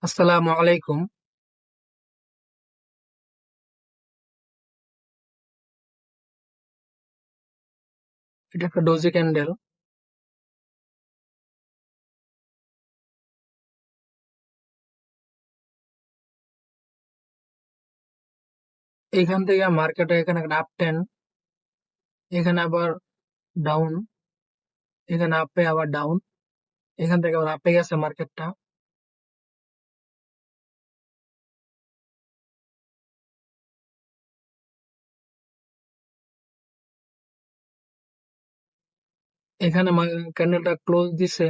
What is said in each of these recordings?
আসসালামু আলাইকুম। এটা একটা ডোজি ক্যান্ডেল। এখান থেকে মার্কেটে এখানে একটা আপ টেন, এখানে আবার ডাউন, এখানে আপে আবার ডাউন, এখান থেকে আবার আপে গেছে মার্কেটটা। এখানে ক্যান্ডেলটা ক্লোজ দিছে।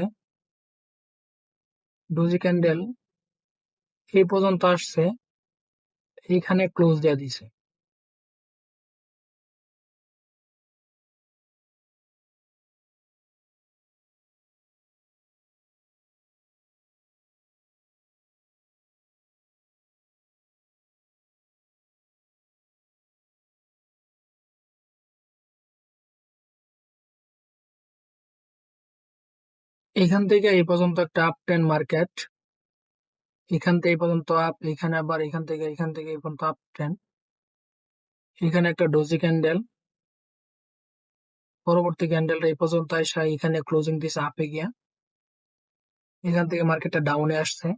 ডোজি ক্যান্ডেল এই পর্যন্ত আসছে, এইখানে ক্লোজ দিয়ে দিছে। এখান থেকে এই পর্যন্ত একটা আপ টেন মার্কেট, এখান থেকে এই পর্যন্ত আপ, এখানে আবার এখান থেকে এই পর্যন্ত আপ টেন। এখানে একটা ডোজি ক্যান্ডেল, পরবর্তী ক্যান্ডেলটা এই পর্যন্ত আসা এখানে ক্লোজিং দিছে আপে গিয়া, এখান থেকে মার্কেটটা ডাউনে আসছে।